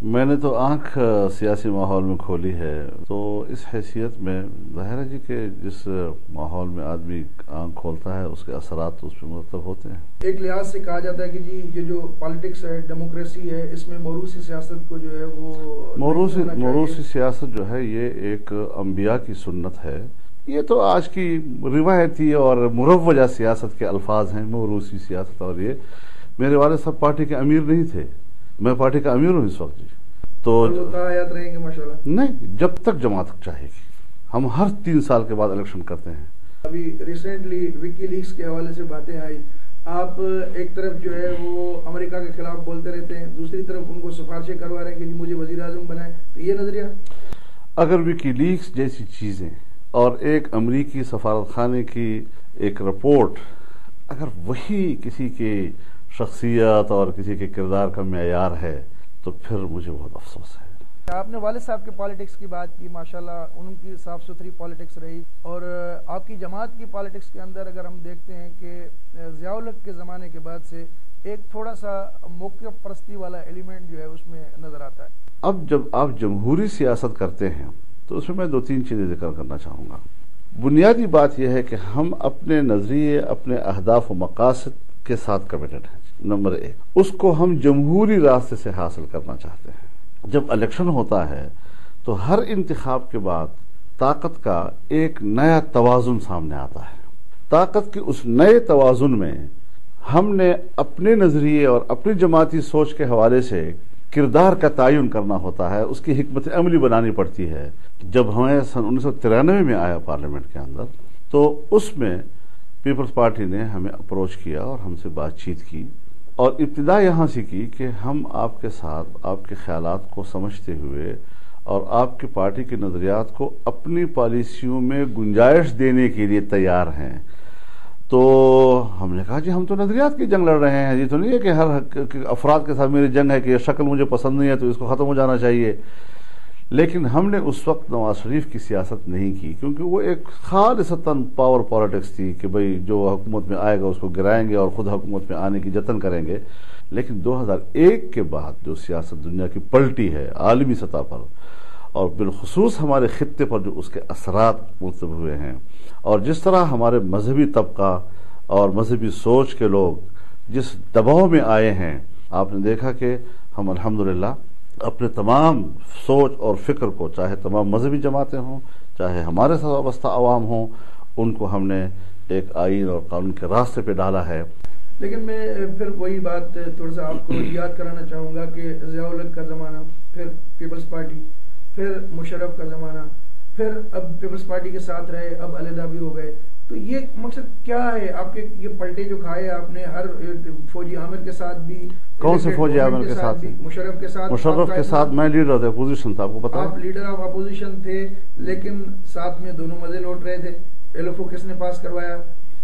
میں نے تو آنکھ سیاسی ماحول میں کھولی ہے، تو اس حیثیت میں ظاہر ہے جی کہ جس ماحول میں آدمی آنکھ کھولتا ہے اس کے اثرات اس پہ مرتب ہوتے ہیں۔ ایک لحاظ سے کہا جاتا ہے کہ جی یہ جو پالیٹکس ہے، ڈیموکریسی ہے، اس میں موروثی سیاست کو جو ہے وہ موروثی سیاست جو ہے یہ ایک انبیاء کی سنت ہے۔ یہ تو آج کی روایتی اور مروجہ سیاست کے الفاظ ہیں، موروثی سیاست۔ اور یہ میرے والد صاحب پارٹی کے امیر نہیں تھے، میں پارٹی کا امیر ہوں اس وقت جی۔ تو رہیں گے ماشاءاللہ؟ نہیں، جب تک جماعت چاہے گی۔ ہم ہر 3 سال کے بعد الیکشن کرتے ہیں۔ ابھی ریسنٹلی وکی لیکس کے حوالے سے باتیں آئی، آپ ایک طرف جو ہے وہ امریکہ کے خلاف بولتے رہتے ہیں، دوسری طرف ان کو سفارشیں کروا رہے ہیں کہ جی مجھے وزیر اعظم بنائیں، تو یہ نظریہ؟ اگر وکی لیکس جیسی چیزیں اور ایک امریکی سفارت خانے کی ایک رپورٹ اگر وہی کسی کی شخصیت اور کسی کے کردار کا معیار ہے تو پھر مجھے بہت افسوس ہے۔ آپ نے والد صاحب کے پالیٹکس کی بات کی، ماشاءاللہ ان کی صاف ستھری پالیٹکس رہی، اور آپ کی جماعت کی پالیٹکس کے اندر اگر ہم دیکھتے ہیں کہ ضیاء الحق کے زمانے کے بعد سے ایک تھوڑا سا موقع پرستی والا ایلیمنٹ جو ہے اس میں نظر آتا ہے۔ اب جب آپ جمہوری سیاست کرتے ہیں تو اس میں 2-3 چیزیں ذکر کرنا چاہوں گا۔ بنیادی بات یہ ہے کہ ہم اپنے نظریے، اپنے اہداف و مقاصد کے ساتھ کمیٹڈ ہیں۔ نمبر 1، اس کو ہم جمہوری راستے سے حاصل کرنا چاہتے ہیں۔ جب الیکشن ہوتا ہے تو ہر انتخاب کے بعد طاقت کا ایک نیا توازن سامنے آتا ہے۔ طاقت کے اس نئے توازن میں ہم نے اپنے نظریے اور اپنی جماعتی سوچ کے حوالے سے کردار کا تعین کرنا ہوتا ہے، اس کی حکمت عملی بنانی پڑتی ہے۔ جب ہمیں سن 1993 میں آیا پارلیمنٹ کے اندر تو اس میں پیپلز پارٹی نے ہمیں اپروچ کیا اور ہم سے بات چیت کی، اور ابتدا یہاں سے کی کہ ہم آپ کے ساتھ آپ کے خیالات کو سمجھتے ہوئے اور آپ کی پارٹی کے نظریات کو اپنی پالیسیوں میں گنجائش دینے کے لیے تیار ہیں۔ تو ہم نے کہا جی ہم تو نظریات کی جنگ لڑ رہے ہیں، یہ تو نہیں ہے کہ ہر افراد کے ساتھ میری جنگ ہے کہ یہ شکل مجھے پسند نہیں ہے تو اس کو ختم ہو جانا چاہیے۔ لیکن ہم نے اس وقت نواز شریف کی سیاست نہیں کی، کیونکہ وہ ایک خالصتاً پاور پالیٹکس تھی کہ بھئی جو حکومت میں آئے گا اس کو گرائیں گے اور خود حکومت میں آنے کی جتن کریں گے۔ لیکن 2001 کے بعد جو سیاست دنیا کی پلٹی ہے عالمی سطح پر، اور بالخصوص ہمارے خطے پر جو اس کے اثرات مرتب ہوئے ہیں، اور جس طرح ہمارے مذہبی طبقہ اور مذہبی سوچ کے لوگ جس دباؤ میں آئے ہیں، آپ نے دیکھا کہ ہم الحمدللہ اپنے تمام سوچ اور فکر کو، چاہے تمام مذہبی جماعتیں ہوں، چاہے ہمارے ساتھ وابستہ عوام ہوں، ان کو ہم نے ایک آئین اور قانون کے راستے پہ ڈالا ہے۔ لیکن میں پھر وہی بات تھوڑا سا آپ کو یاد کرانا چاہوں گا کہ ضیاء الحق کا زمانہ، پھر پیپلز پارٹی، پھر مشرف کا زمانہ، پھر اب پیپلز پارٹی کے ساتھ رہے، اب علیحدہ بھی ہو گئے، تو یہ مقصد کیا ہے آپ کے؟ یہ پلٹے جو کھائے آپ نے، ہر فوجی عامر کے ساتھ بھی، کون سے فوجی عامر کے ساتھ؟ مشرف کے ساتھ۔ مشرف کے ساتھ میں لیڈر تھا، اپوزیشن تھا، آپ کو پتا ہے؟ آپ لیڈر آف اپوزیشن تھے، لیکن ساتھ میں دونوں مزے لوٹ رہے تھے۔ ایل ایف او کس نے پاس کروایا،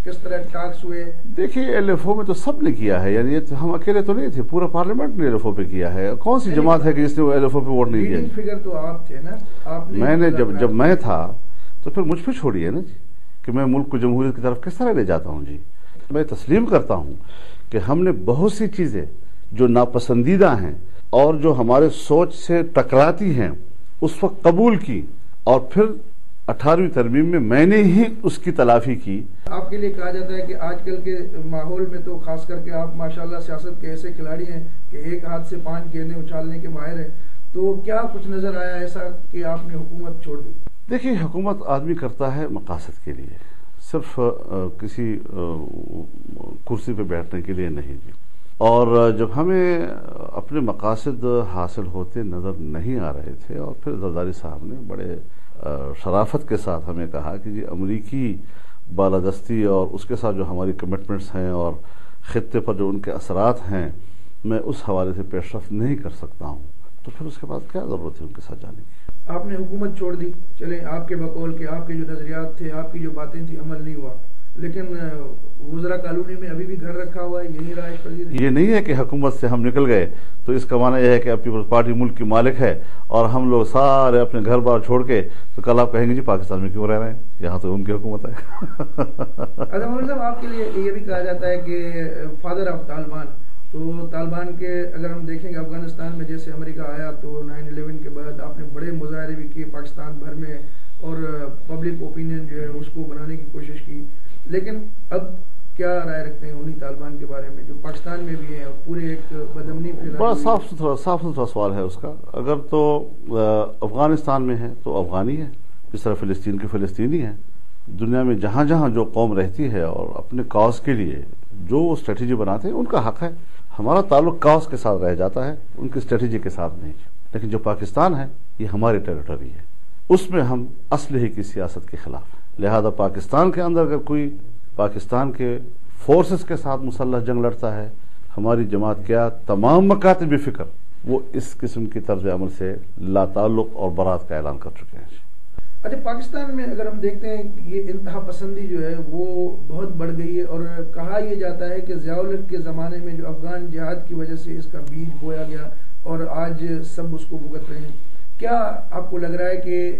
کس طرح ٹاکس ہوئے؟ دیکھیے ایل ایف او میں تو سب نے کیا ہے، یعنی ہم اکیلے تو نہیں تھے، پورا پارلیمنٹ نے ایل ایف او پہ کیا ہے۔ کون سی جماعت ہے کہ جس نے ایل ایف او پہ ووٹ نہیں دیا؟ فگر تو آپ تھے نا، آپ نے۔ میں نے جب میں تھا تو پھر مجھ پہ چھوڑیے نا جی کہ میں ملک کو جمہوریت کی طرف کس طرح لے جاتا ہوں جی۔ میں تسلیم کرتا ہوں کہ ہم نے بہت سی چیزیں جو ناپسندیدہ ہیں اور جو ہمارے سوچ سے ٹکراتی ہیں اس وقت قبول کی، اور پھر 18ویں ترمیم میں میں نے ہی اس کی تلافی کی۔ آپ کے لیے کہا جاتا ہے کہ آج کل کے ماحول میں تو خاص کر کے آپ ماشاءاللہ سیاست کے ایسے کھلاڑی ہیں کہ ایک ہاتھ سے 5 گیندیں اچھالنے کے ماہر ہیں، تو کیا کچھ نظر آیا ایسا کہ آپ نے حکومت چھوڑ دی؟ دیکھیے حکومت آدمی کرتا ہے مقاصد کے لیے، صرف کسی کرسی پہ بیٹھنے کے لیے نہیں جی۔ اور جب ہمیں اپنے مقاصد حاصل ہوتے نظر نہیں آ رہے تھے، اور پھر زرداری صاحب نے بڑے شرافت کے ساتھ ہمیں کہا کہ جی امریکی بالادستی اور اس کے ساتھ جو ہماری کمٹمنٹس ہیں اور خطے پر جو ان کے اثرات ہیں، میں اس حوالے سے پیش رفت نہیں کر سکتا ہوں، تو پھر اس کے بعد کیا ضرورت ہے ان کے ساتھ جانے کی؟ آپ نے حکومت چھوڑ دی، چلیں آپ کے بقول کے آپ کے جو نظریات تھے، آپ کی جو باتیں تھیں، عمل نہیں ہوا، لیکن وزراء کالونی میں ابھی بھی گھر رکھا ہوا ہے، یہی رہائش پذیر ہے۔ یہ نہیں ہے کہ حکومت سے ہم نکل گئے تو اس کا معنی یہ ہے کہ اب پیپلز پارٹی ملک کی مالک ہے اور ہم لوگ سارے اپنے گھر بار چھوڑ کے، تو کل آپ کہیں گے جی پاکستان میں کیوں رہ رہے ہیں، یہاں تو ان کی حکومت ہے۔ اچھا مولوی صاحب، آپ کے لیے یہ بھی کہا جاتا ہے کہ فادر آف طالبان، تو طالبان کے اگر ہم دیکھیں گے افغانستان میں جیسے امریکہ آیا تو 9/11 کے بعد آپ نے بڑے مظاہرے بھی کیے پاکستان بھر میں اور پبلک اوپینین جو ہے اس کو بنانے کی کوشش کی، لیکن اب کیا رائے رکھتے ہیں انہی طالبان کے بارے میں جو پاکستان میں بھی ہیں اور پورے ایک بدامنی بڑا صاف ستھرا سوال ہے اس کا. اگر تو افغانستان میں ہے تو افغانی ہے، جس طرح فلسطین کے فلسطینی ہیں. دنیا میں جہاں جہاں جو قوم رہتی ہے اور اپنے کاز کے لیے جو اسٹریٹجی بناتے ہیں ان کا حق ہے. ہمارا تعلق کاز کے ساتھ رہ جاتا ہے، ان کی اسٹریٹجی کے ساتھ نہیں. لیکن جو پاکستان ہے یہ ہماری ٹیریٹری ہے، اس میں ہم اسلحے کی سیاست کے خلاف ہیں. لہذا پاکستان کے اندر اگر کوئی پاکستان کے فورسز کے ساتھ مسلح جنگ لڑتا ہے، ہماری جماعت کیا تمام مکاتب فکر وہ اس قسم کی طرز عمل سے لا تعلق اور برات کا اعلان کر چکے ہیں. اچھا، پاکستان میں اگر ہم دیکھتے ہیں کہ یہ انتہا پسندی جو ہے وہ بہت بڑھ گئی ہے، اور کہا یہ جاتا ہے کہ ضیاء الحق کے زمانے میں جو افغان جہاد کی وجہ سے اس کا بیج بویا گیا اور آج سب اس کو بھگت رہے ہیں. کیا آپ کو لگ رہا ہے کہ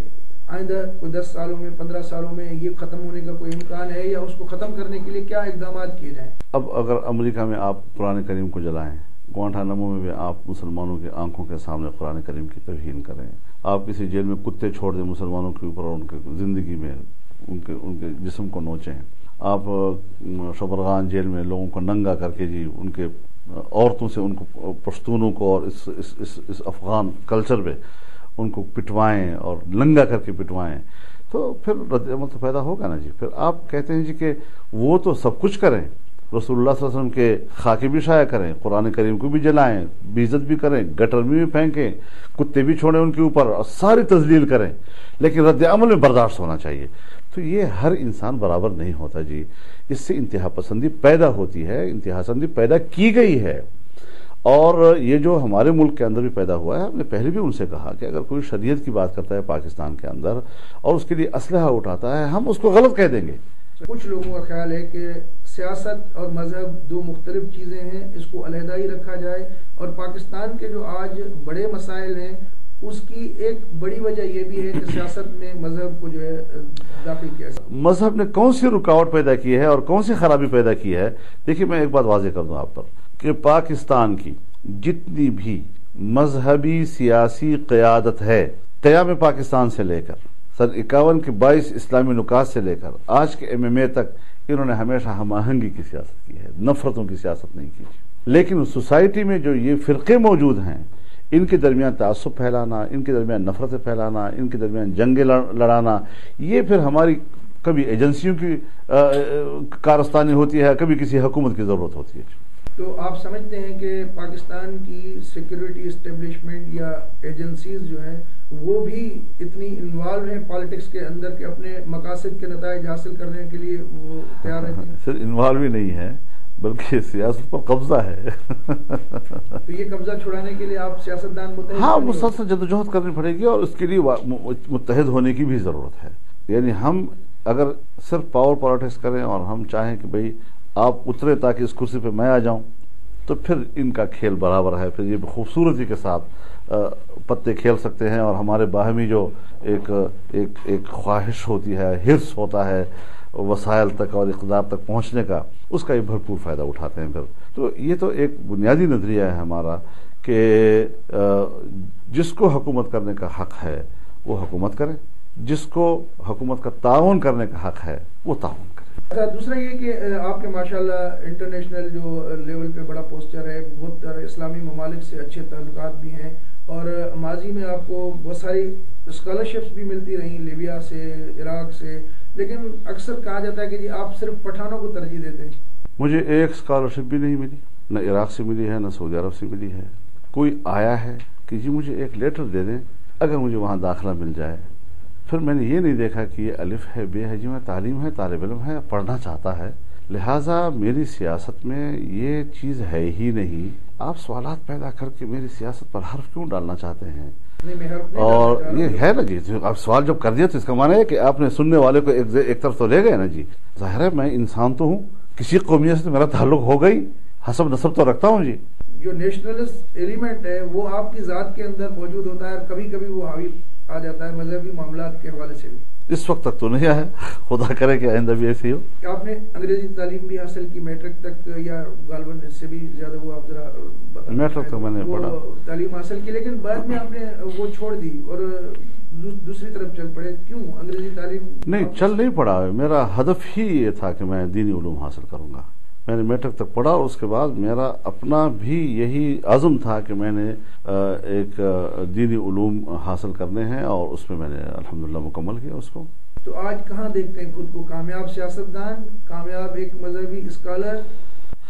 آئندہ 10 سالوں میں 15 سالوں میں یہ ختم ہونے کا کوئی امکان ہے، یا اس کو ختم کرنے کے لیے کیا اقدامات کیے جائیں؟ اب اگر امریکہ میں آپ قرآن کریم کو جلائیں، گوانٹانامو میں بھی آپ مسلمانوں کی آنکھوں کے سامنے قرآن کریم کی توہین کریں، آپ کسی جیل میں کتے چھوڑ دیں مسلمانوں کے اوپر اور ان کے زندگی میں ان کے جسم کو نوچیں، آپ شبرغان جیل میں لوگوں کو ننگا کر کے جی ان کے عورتوں سے ان کو پشتونوں کو اور اس افغان کلچر پہ ان کو پٹوائیں اور ننگا کر کے پٹوائیں، تو پھر رد عمل تو پیدا ہوگا نا جی. پھر آپ کہتے ہیں جی کہ وہ تو سب کچھ کریں، رسول اللہ صلی اللہ علیہ وسلم کے خاکے بھی شائع کریں، قرآن کریم کو بھی جلائیں، بیزت بھی کریں، گٹر میں بھی پھینکیں، کتے بھی چھوڑیں ان کے اوپر اور ساری تذلیل کریں، لیکن رد عمل میں برداشت ہونا چاہیے. تو یہ ہر انسان برابر نہیں ہوتا جی. اس سے انتہا پسندی پیدا ہوتی ہے، انتہا پسندی پیدا کی گئی ہے، اور یہ جو ہمارے ملک کے اندر بھی پیدا ہوا ہے. ہم نے پہلے بھی ان سے کہا کہ اگر کوئی شریعت کی بات کرتا ہے پاکستان کے اندر اور اس کے لیے اسلحہ اٹھاتا ہے، ہم اس کو غلط کہہ دیں گے. کچھ لوگوں کا خیال ہے کہ سیاست اور مذہب دو مختلف چیزیں ہیں، اس کو علیحدہ ہی رکھا جائے، اور پاکستان کے جو آج بڑے مسائل ہیں اس کی ایک بڑی وجہ یہ بھی ہے کہ سیاست میں مذہب کو جو ہے داخل کیا. مذہب نے کون سی رکاوٹ پیدا کی ہے اور کون سی خرابی پیدا کی ہے؟ دیکھیے میں ایک بات واضح کر دوں آپ پر کہ پاکستان کی جتنی بھی مذہبی سیاسی قیادت ہے، قیام پاکستان سے لے کر سن 51 کے 22 اسلامی نکات سے لے کر آج کے MMA تک، انہوں نے ہمیشہ ہم آہنگی کی سیاست کی ہے، نفرتوں کی سیاست نہیں کی. لیکن سوسائٹی میں جو یہ فرقے موجود ہیں، ان کے درمیان تعصب پھیلانا، ان کے درمیان نفرتیں پھیلانا، ان کے درمیان جنگیں لڑانا، یہ پھر ہماری کبھی ایجنسیوں کی کارستانی ہوتی ہے، کبھی کسی حکومت کی ضرورت ہوتی ہے. تو آپ سمجھتے ہیں کہ پاکستان کی سیکیورٹی اسٹیبلشمنٹ یا ایجنسیز جو ہیں وہ بھی اتنی انوالو ہیں پالیٹکس کے اندر کہ اپنے مقاصد کے نتائج حاصل کرنے کے لیے وہ تیار رہتے ہیں؟ صرف انوالو ہی نہیں ہے بلکہ سیاست پر قبضہ ہے. تو یہ قبضہ چھڑانے کے لیے آپ سیاستدان متحد؟ ہاں، مسلسل جدوجہد کرنی پڑے گی اور اس کے لیے متحد ہونے کی بھی ضرورت ہے. یعنی ہم اگر صرف پاور پالیٹکس کریں اور ہم چاہیں کہ بھئی آپ اترے تاکہ اس کرسی پہ میں آ جاؤں، تو پھر ان کا کھیل برابر ہے. پھر یہ خوبصورتی کے ساتھ پتے کھیل سکتے ہیں اور ہمارے باہمی جو ایک خواہش ہوتی ہے، حرص ہوتا ہے وسائل تک اور اقتدار تک پہنچنے کا، اس کا یہ بھرپور فائدہ اٹھاتے ہیں. پھر تو یہ تو ایک بنیادی نظریہ ہے ہمارا کہ جس کو حکومت کرنے کا حق ہے وہ حکومت کرے، جس کو حکومت کا تعاون کرنے کا حق ہے وہ تعاون کرے. دوسرا یہ کہ آپ کے ماشاءاللہ انٹرنیشنل جو لیول پہ بڑا پوسچر ہے، بہت اسلامی ممالک سے اچھے تعلقات بھی ہیں، اور ماضی میں آپ کو بہت ساری اسکالرشپس بھی ملتی رہیں لیبیا سے، عراق سے، لیکن اکثر کہا جاتا ہے کہ جی آپ صرف پٹھانوں کو ترجیح دیتے ہیں. مجھے ایک اسکالرشپ بھی نہیں ملی، نہ عراق سے ملی ہے نہ سعودی عرب سے ملی ہے. کوئی آیا ہے کہ جی مجھے ایک لیٹر دے دیں اگر مجھے وہاں داخلہ مل جائے. پھر میں نے یہ نہیں دیکھا کہ یہ الف ہے بے ہے، جی میں تعلیم ہے، طالب علم ہے، پڑھنا چاہتا ہے، لہٰذا میری سیاست میں یہ چیز ہے ہی نہیں. آپ سوالات پیدا کر کے میری سیاست پر حرف کیوں ڈالنا چاہتے ہیں؟ اور یہ ہے نا جی، آپ سوال جب کر دیا تو اس کا معنی ہے کہ آپ نے سننے والے کو ایک طرف تو لے گئے نا جی. ظاہر ہے میں انسان تو ہوں، کسی قومیت سے میرا تعلق ہو گئی، حسب نسب تو رکھتا ہوں جی. جو نیشنلسٹ ایلیمنٹ ہے وہ آپ کی ذات کے اندر موجود ہوتا ہے، اور کبھی کبھی وہ حاوی آ جاتا ہے مذہبی معاملات کے حوالے سے بھی. اس وقت تک تو نہیں آیا، خدا کرے کہ آئندہ بھی ایسی ہو۔ آپ نے انگریزی تعلیم بھی حاصل کی میٹرک تک، یا غالباً اس سے بھی زیادہ؟ وہ آپ ذرا بتا۔ میٹرک تک میں نے پڑھا، تعلیم حاصل کی، لیکن بعد میں آپ نے وہ چھوڑ دی اور دوسری طرف چل پڑے، کیوں؟ انگریزی تعلیم نہیں چل نہیں پڑا، میرا ہدف ہی یہ تھا کہ میں دینی علوم حاصل کروں گا۔ میں نے میٹرک تک پڑھا اور اس کے بعد میرا اپنا بھی یہی عزم تھا کہ میں نے ایک دینی علوم حاصل کرنے ہیں، اور اس میں میں نے الحمدللہ مکمل کیا اس کو۔ تو آج کہاں دیکھتے ہیں خود کو؟ کامیاب سیاستدان، کامیاب ایک مذہبی اسکالر؟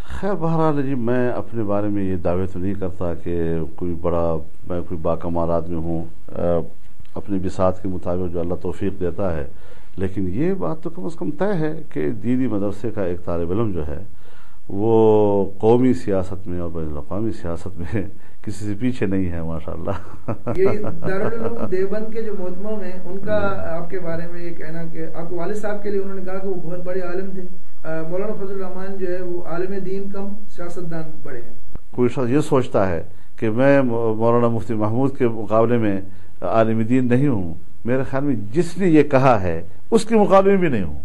خیر بہرحال جی، میں اپنے بارے میں یہ دعوے تو نہیں کرتا کہ میں کوئی باکمال آدمی ہوں، اپنے بساط کے مطابق جو اللہ توفیق دیتا ہے، لیکن یہ بات تو کم از کم طے ہے کہ دینی مدرسے کا ایک طالب علم جو ہے وہ قومی سیاست میں اور بین الاقوامی سیاست میں کسی سے پیچھے نہیں ہے، ماشاءاللہ۔ یہ دارالعلوم دیوبند کے جو محتمم ہیں، ان کا آپ کے بارے میں یہ کہنا کہ آپ کے والد صاحب کے لیے انہوں نے کہا کہ وہ بہت بڑے عالم تھے، مولانا فضل الرحمان جو ہے وہ عالم دین کم سیاستدان بڑے ہیں۔ کوئی شخص یہ سوچتا ہے کہ میں مولانا مفتی محمود کے مقابلے میں عالم دین نہیں ہوں، میرے خیال میں جس نے یہ کہا ہے اس کے مقابلے میں بھی نہیں ہوں۔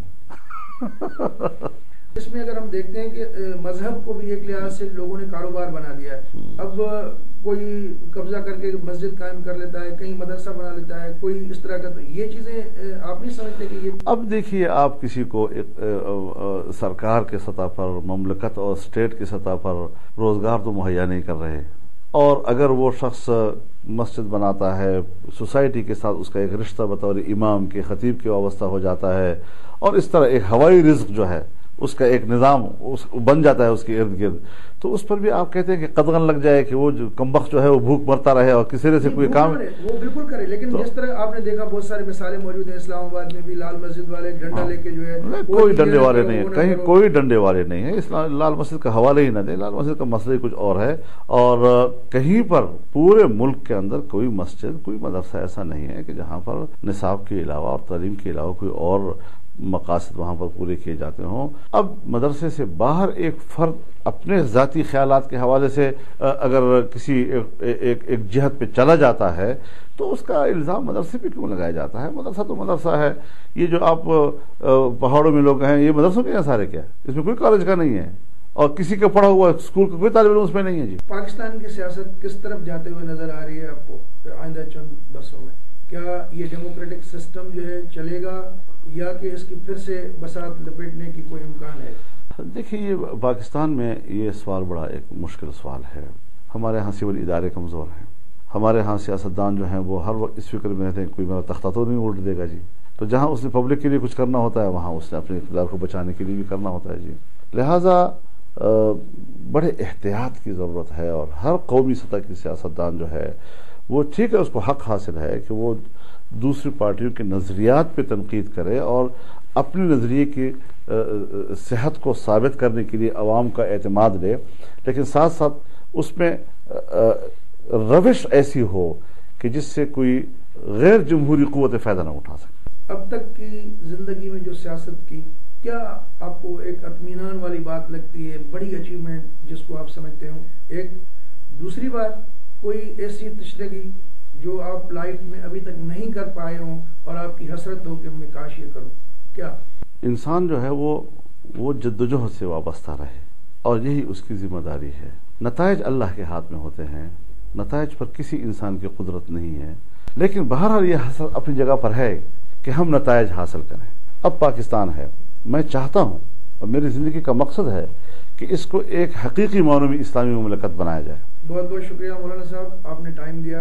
اس میں اگر ہم دیکھتے ہیں کہ مذہب کو بھی ایک لحاظ سے لوگوں نے کاروبار بنا دیا ہے، اب کوئی قبضہ کر کے مسجد قائم کر لیتا ہے، کہیں مدرسہ بنا لیتا ہے، کوئی اس طرح کا، تو یہ چیزیں آپ نہیں سمجھتے کہ یہ؟ اب دیکھیے، آپ کسی کو سرکار کے سطح پر، مملکت اور اسٹیٹ کی سطح پر روزگار تو مہیا نہیں کر رہے، اور اگر وہ شخص مسجد بناتا ہے، سوسائٹی کے ساتھ اس کا ایک رشتہ بطور امام کے، خطیب کے وابستہ ہو جاتا ہے، اور اس طرح ایک ہوائی رزق جو ہے اس کا ایک نظام بن جاتا ہے اس کے ارد گرد، تو اس پر بھی آپ کہتے ہیں کہ قدغن لگ جائے کہ وہ کمبخت جو ہے وہ بھوک مرتا رہے اور کسی سے کوئی کام، وہ بالکل کرے۔ لیکن جس طرح آپ نے دیکھا بہت سارے مثالیں موجود ہیں، اسلام آباد میں بھی لال مسجد والے ڈنڈا لے کے جو ہے، کوئی ڈنڈے والے نہیں ہیں، کہیں کوئی ڈنڈے والے نہیں ہیں، لال مسجد کا حوالے ہی نہ دیں، لال مسجد کا مسئلہ ہی کچھ اور ہے، اور کہیں پر پورے ملک کے اندر کوئی مسجد، کوئی مدرسہ ایسا نہیں ہے کہ جہاں پر نصاب کے علاوہ اور تعلیم کے علاوہ کوئی اور مقاصد وہاں پر پورے کیے جاتے ہوں۔ اب مدرسے سے باہر ایک فرد اپنے ذاتی خیالات کے حوالے سے اگر کسی ایک جہت پہ چلا جاتا ہے تو اس کا الزام مدرسے پہ کیوں لگایا جاتا ہے؟ مدرسہ تو مدرسہ ہے۔ یہ جو آپ پہاڑوں میں لوگ ہیں، یہ مدرسوں کے ہیں سارے، کیا اس میں کوئی کالج کا نہیں ہے، اور کسی کا پڑھا ہوا اسکول کا کوئی طالب علم اس میں نہیں ہے جی۔ پاکستان کی سیاست کس طرف جاتے ہوئے نظر آ رہی ہے آپ کو آئندہ چند برسوں میں؟ کیا یہ ڈیموکریٹک سسٹم جو ہے چلے گا، یا کہ اس کی پھر سے بساط لپیٹنے کی کوئی امکان ہے؟ دیکھیے، یہ پاکستان میں یہ سوال بڑا ایک مشکل سوال ہے۔ ہمارے ہاں سول ادارے کمزور ہیں، ہمارے ہاں سیاستدان جو ہیں وہ ہر وقت اس فکر میں رہتے ہیں کوئی میرا تختہ تو نہیں الٹ دے گا جی، تو جہاں اس نے پبلک کے لیے کچھ کرنا ہوتا ہے وہاں اس نے اپنے اقتدار کو بچانے کے لیے بھی کرنا ہوتا ہے جی۔ لہٰذا بڑے احتیاط کی ضرورت ہے، اور ہر قومی سطح کی سیاستدان جو ہے وہ ٹھیک ہے، اس کو حق حاصل ہے کہ وہ دوسری پارٹیوں کے نظریات پہ تنقید کرے اور اپنے نظریے کی صحت کو ثابت کرنے کے لیے عوام کا اعتماد لے، لیکن ساتھ ساتھ اس میں روش ایسی ہو کہ جس سے کوئی غیر جمہوری قوت فائدہ نہ اٹھا سکے۔ اب تک کی زندگی میں جو سیاست کی، کیا آپ کو ایک اطمینان والی بات لگتی ہے، بڑی اچیومنٹ جس کو آپ سمجھتے ہو؟ ایک دوسری بات، کوئی ایسی تشنگی جو آپ لائف میں ابھی تک نہیں کر پائے ہوں اور آپ کی حسرت ہو کہ میں کاش یہ کروں؟ کیا انسان جو ہے وہ جدوجہد سے وابستہ رہے، اور یہی اس کی ذمہ داری ہے۔ نتائج اللہ کے ہاتھ میں ہوتے ہیں، نتائج پر کسی انسان کی قدرت نہیں ہے، لیکن بہرحال یہ حسرت اپنی جگہ پر ہے کہ ہم نتائج حاصل کریں۔ اب پاکستان ہے، میں چاہتا ہوں اور میری زندگی کا مقصد ہے کہ اس کو ایک حقیقی معنوں میں اسلامی مملکت بنایا جائے۔ بہت بہت شکریہ مولانا صاحب، آپ نے ٹائم دیا۔